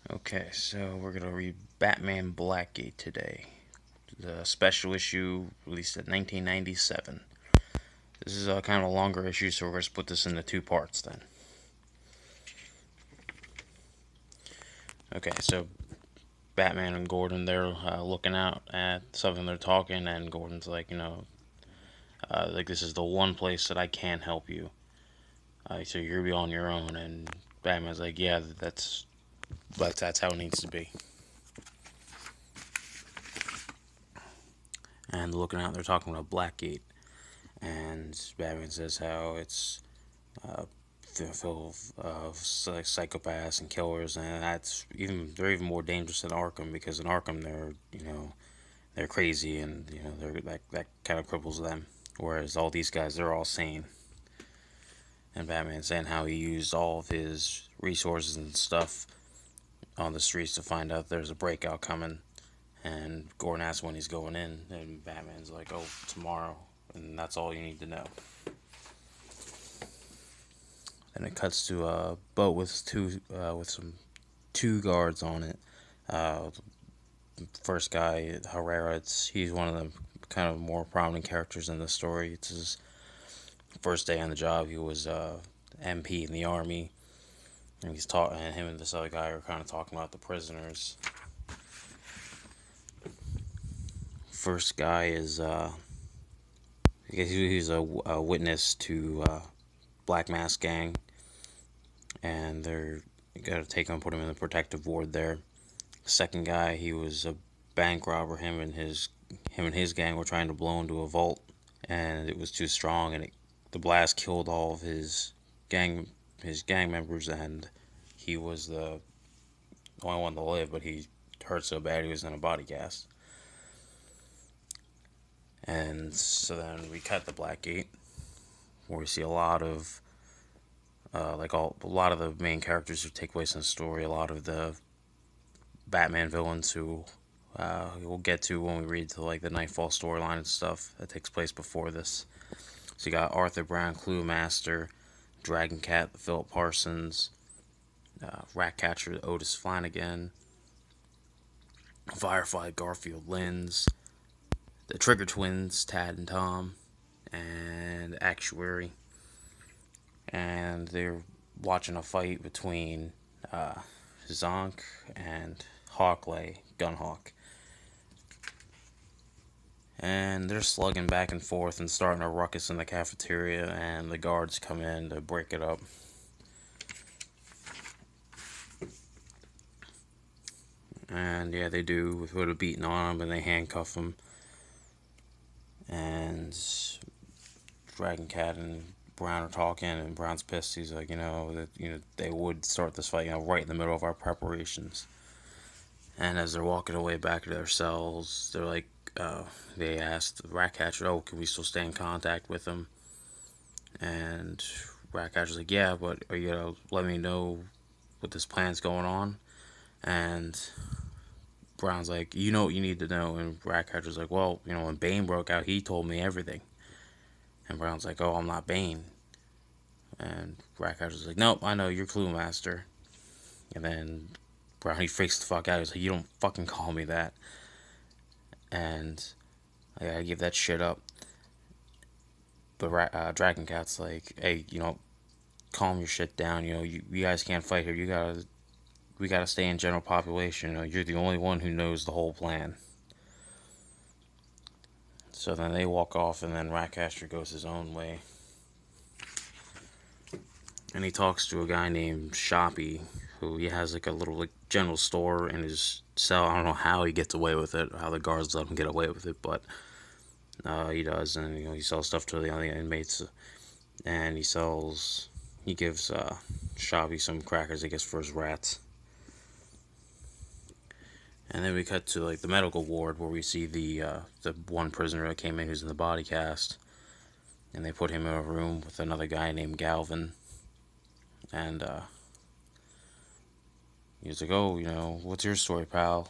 Okay, so we're gonna read Batman Blackgate today. The special issue released in 1997. This is a kind of a longer issue, so we're gonna split this into two parts then. Okay, so Batman and Gordon, they're looking out at something, they're talking, and Gordon's like, like this is the one place that I can help you. So you're gonna be on your own, and Batman's like, yeah, that's how it needs to be. And looking out, they're talking about Blackgate, and Batman says how it's uh, full of psychopaths and killers, and they're even more dangerous than Arkham, because in Arkham they're crazy, and they're that kind of cripples them, whereas all these guys, they're all sane. And Batman saying how he used all of his resources and stuff on the streets to find out there's a breakout coming. And Gordon asks when he's going in, and Batman's like, "Oh, tomorrow," and that's all you need to know. Then it cuts to a boat with two guards on it. Uh, First guy, Herrera, he's one of the kind of more prominent characters in the story. It's his first day on the job. He was MP in the army, and and him and this other guy are kind of talking about the prisoners. First guy is he's a witness to Black Mask Gang, and they're gotta take him, put him in the protective ward there. Second guy, he was a bank robber. Him and his gang were trying to blow into a vault, and it was too strong, and the blast killed all of gang his gang members, and he was the only one to live, but he hurt so bad he was in a body cast. And so then we cut the Blackgate, where we see a lot of a lot of the main characters who take place in the story, a lot of the Batman villains who we'll get to when we read to like the Nightfall storyline and stuff that takes place before this. So you got Arthur Brown, Clue Master, Dragon Cat, Philip Parsons, Ratcatcher, Otis Flanagan, Firefly, Garfield Lins, the Trigger Twins, Tad and Tom, and Actuary. And they're watching a fight between Zonk and Hawkley, Gunhawk. And they're slugging back and forth and starting a ruckus in the cafeteria, and the guards come in to break it up. And yeah, they do put a beating on him, and they handcuff him. And Dragon Cat and Brown are talking, and Brown's pissed. He's like, that they would start this fight, right in the middle of our preparations. And as they're walking away back to their cells, they're like, they asked the Ratcatcher, "Oh, can we still stay in contact with him?" And Ratcatcher's like, "Yeah, but are you gonna let me know what this plan's going on?" And Brown's like, "You know what you need to know." And Ratcatcher's like, "Well, when Bane broke out, he told me everything." And Brown's like, "Oh, I'm not Bane." And Ratcatcher's like, "Nope, I know, you're Clue Master." And then Brownie freaks the fuck out. He's like, "You don't fucking call me that." And I gotta give that shit up. But Dragon Cat's like, "Hey, calm your shit down. You guys can't fight here. We gotta stay in general population. You're the only one who knows the whole plan." So then they walk off, and then Ratcaster goes his own way. And he talks to a guy named Shoppy, who he has like a little like general store in his cell. I don't know how he gets away with it, how the guards let him get away with it, but he does. And he sells stuff to the other inmates, and he gives Shoppy some crackers, I guess, for his rats. And then we cut to like the medical ward, where we see the one prisoner that came in who's in the body cast, and they put him in a room with another guy named Galvin. And he was like, "Oh, what's your story, pal?"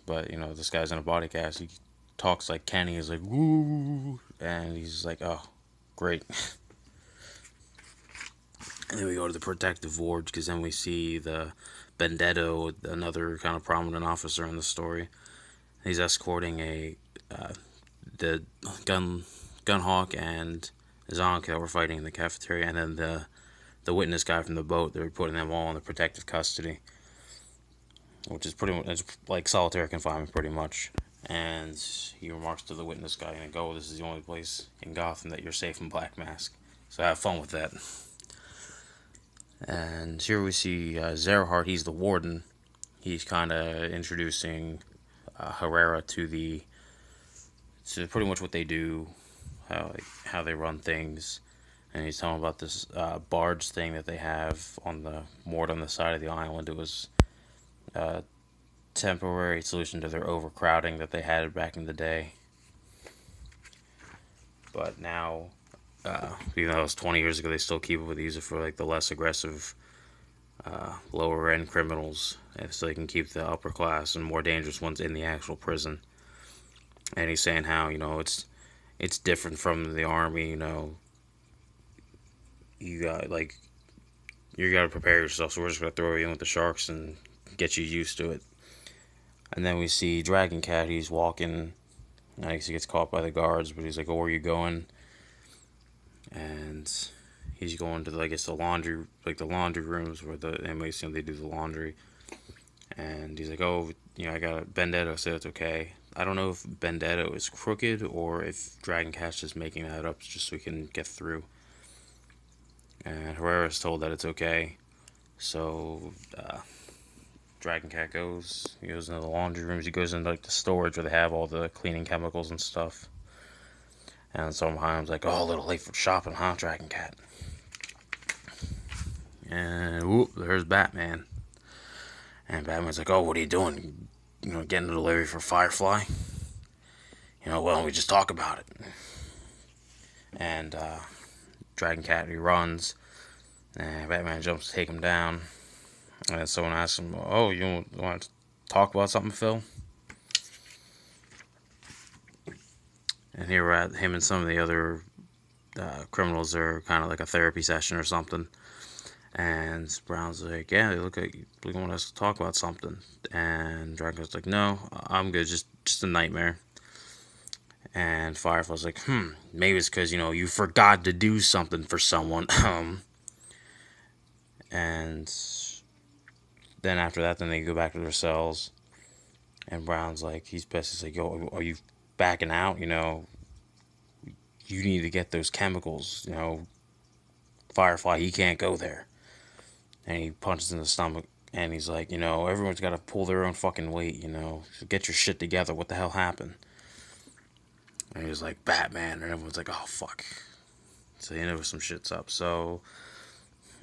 But this guy's in a body cast. He talks like Kenny. He's like, "Woo," and he's like, "Oh, great." And then we go to the protective ward because then we see the Vendetto, another kind of prominent officer in the story. He's escorting the gun hawk and Zonk that were fighting in the cafeteria, and then the witness guy from the boat. They're putting them all in the protective custody, which is pretty much it's like solitary confinement, pretty much. And he remarks to the witness guy, and go, "This is the only place in Gotham that you're safe from Black Mask. So have fun with that." And here we see Zerhard. He's the warden. He's kind of introducing Herrera to pretty much what they do, how they run things, and he's telling about this barge thing that they have moored on the side of the island. It was a temporary solution to their overcrowding that they had back in the day, but now, even though it was 20 years ago, they still keep it with use it for like the less aggressive, lower end criminals, and so they can keep the upper class and more dangerous ones in the actual prison. And he's saying how it's different from the army. You got you got to prepare yourself. So we're just gonna throw you in with the sharks and get you used to it. And then we see Dragon Cat. He's walking. I guess he gets caught by the guards, but he's like, "Oh, where are you going?" And he's going to the laundry rooms where the inmates they do the laundry. And he's like, "Oh, I got a Vendetto, so it's okay." I don't know if Vendetto is crooked or if Dragon Cat's just making that up just so we can get through. And Herrera's told that it's okay. So Dragon Cat he goes into the laundry rooms. He goes into the storage where they have all the cleaning chemicals and stuff. And someone behind him's like, "Oh, a little late for shopping, huh, Dragon Cat?" And whoop, there's Batman. And Batman's like, "Oh, what are you doing? Getting a delivery for Firefly? Why don't we just talk about it?" And Dragon Cat, he runs, and Batman jumps to take him down. And then someone asks him, "Oh, you want to talk about something, Phil?" And here we're at him and some of the other criminals are kind of like a therapy session or something. And Brown's like, "Yeah, they look like they want us to talk about something." And Dragon's like, "No, I'm good, just a nightmare." And Firefly's like, maybe it's because, you forgot to do something for someone. And then after that, then they go back to their cells. And Brown's like, he's pissed. He's like, "Yo, are you backing out? You need to get those chemicals. Firefly, he can't go there." And he punches in the stomach. And he's like, everyone's got to pull their own fucking weight, So get your shit together. What the hell happened? And he was like, "Batman." And everyone's like, "Oh, fuck." So you know some shit's up. So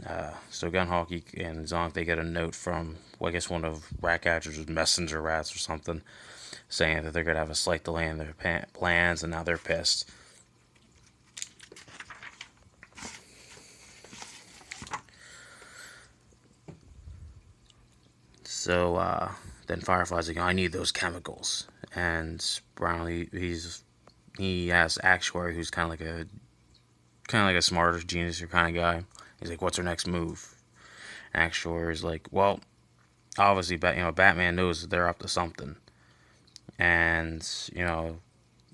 Gunhawk and Zonk, they get a note from, well, I guess one of Ratcatcher's messenger rats or something, saying that they're going to have a slight delay in their plans, and now they're pissed. So then Firefly's like, "I need those chemicals." And Brown, he has Actuary, who's kind of like a smarter genius kind of guy. He's like, "What's our next move?" Actuary's like, "Well, obviously, Batman knows that they're up to something, and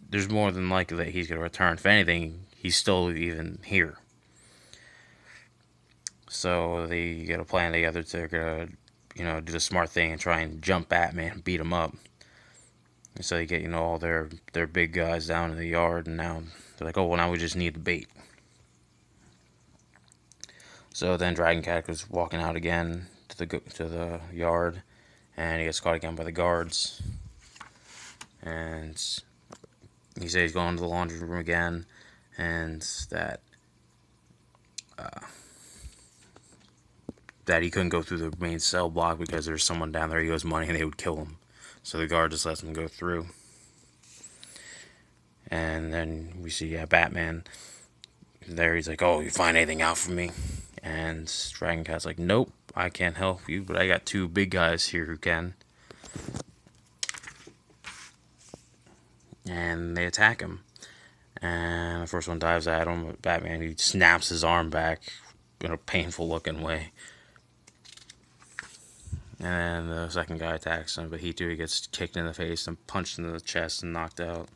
there's more than likely that he's gonna return. If anything, he's still even here." So they get a plan together to do the smart thing and try and jump Batman and beat him up. And so they get all their big guys down in the yard, and now they're like, "Oh, well, now we just need the bait." So then Dragon Cat goes walking out again to the yard, and he gets caught again by the guards. And he says he's going to the laundry room again, and that he couldn't go through the main cell block because there's someone down there he owes money and they would kill him. So the guard just lets him go through. And then we see Batman there. He's like, "Oh, you find anything out for me?" And Dragon Cat's like, "Nope, I can't help you, but I got two big guys here who can." And they attack him. And the first one dives at him. Batman, he snaps his arm back in a painful looking way. And the second guy attacks him, but he gets kicked in the face and punched in the chest and knocked out.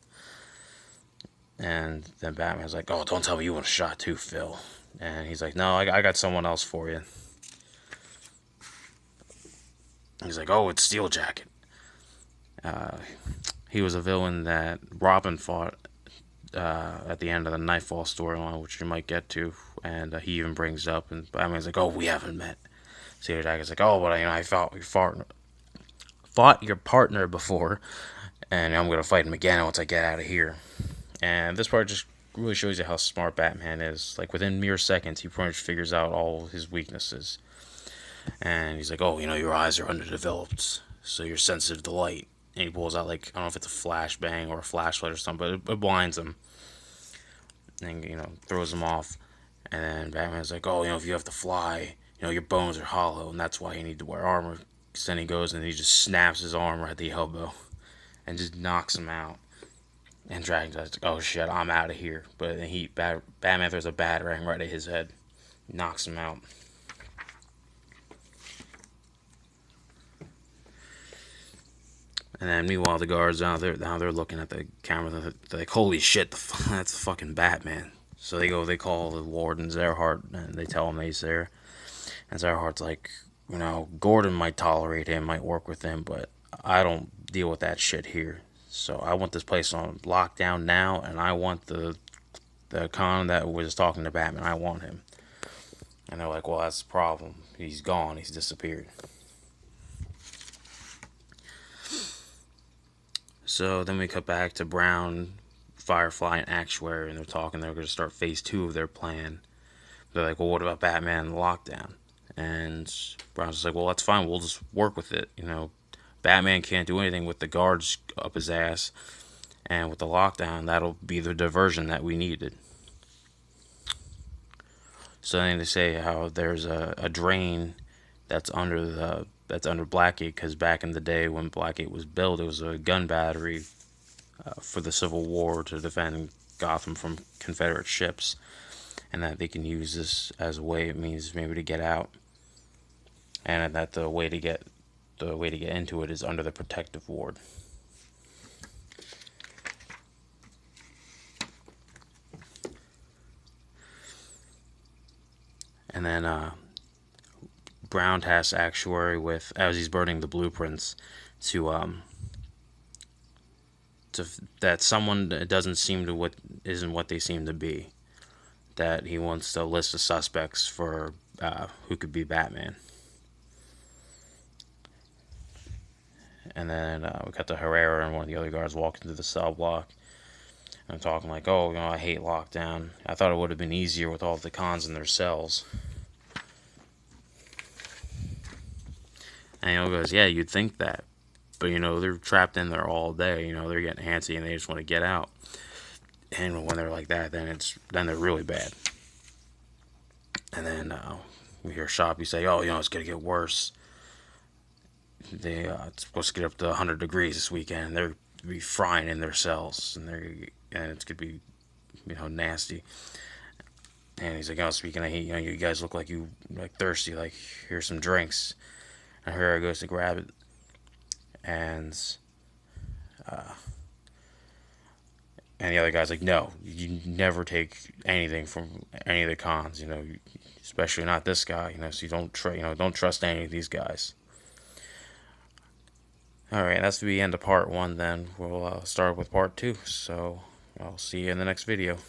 And then Batman's like, "Oh, don't tell me you want a shot too, Phil." And he's like, "No, I got someone else for you." He's like, "Oh, it's Steel Jacket." He was a villain that Robin fought at the end of the Nightfall storyline, which you might get to, and he even brings up, and Batman's like, "Oh, we haven't met." Steel Jacket's like, "Oh, but I fought your partner before, and I'm gonna fight him again once I get out of here." And this part just really shows you how smart Batman is. Like, within mere seconds, he pretty much figures out all his weaknesses. And he's like, "Oh, your eyes are underdeveloped, so you're sensitive to light." And he pulls out, like, I don't know if it's a flashbang or a flashlight or something, but it blinds him. And, throws him off. And then Batman's like, "Oh, if you have to fly, your bones are hollow, and that's why you need to wear armor." So then he goes and he just snaps his arm right at the elbow and just knocks him out. And Dragon's like, "Oh shit, I'm out of here." But then Batman throws a batarang right at his head, knocks him out. And then meanwhile, the guards down there looking at the camera. They're like, "Holy shit, that's fucking Batman." So they call the warden Zerhart, and they tell him he's there. And Zerhart's like, Gordon might tolerate him, might work with him, but I don't deal with that shit here. So I want this place on lockdown now, and I want the con that was talking to Batman. I want him. And they're like, "Well, that's the problem. He's gone. He's disappeared." So then we cut back to Brown, Firefly, and Actuary, and they're talking. They're going to start phase 2 of their plan. They're like, "Well, what about Batman and the lockdown?" And Brown's just like, "Well, that's fine. We'll just work with it. Batman can't do anything with the guards up his ass, and with the lockdown, that'll be the diversion that we needed." So then they say how there's a drain that's under Blackgate, because back in the day when Blackgate was built, it was a gun battery for the Civil War to defend Gotham from Confederate ships, and that they can use this as a way, it means maybe to get out, and that the way to get into it is under the protective ward. And then Brown tasks Actuary with, as he's burning the blueprints, to that someone that isn't what they seem to be. That he wants to list of suspects for who could be Batman. And then we got the Herrera and one of the other guards walking through the cell block and talking like, "Oh, I hate lockdown. I thought it would have been easier with all the cons in their cells." And he goes, "Yeah, you'd think that, but they're trapped in there all day. They're getting antsy and they just want to get out. And when they're like that, then they're really bad." And then we hear Shoppy say, "Oh, it's gonna get worse. It's supposed to get up to 100 degrees this weekend. And they're be frying in their cells, and it's gonna be, nasty." And he's like, "Oh, speaking of heat, you guys look like you thirsty. Like, here's some drinks." And Herrera goes to grab it, and the other guy's like, "No, you never take anything from any of the cons. Especially not this guy. So you don't trust any of these guys." All right, that's the end of part 1. Then we'll start with part 2. So I'll see you in the next video.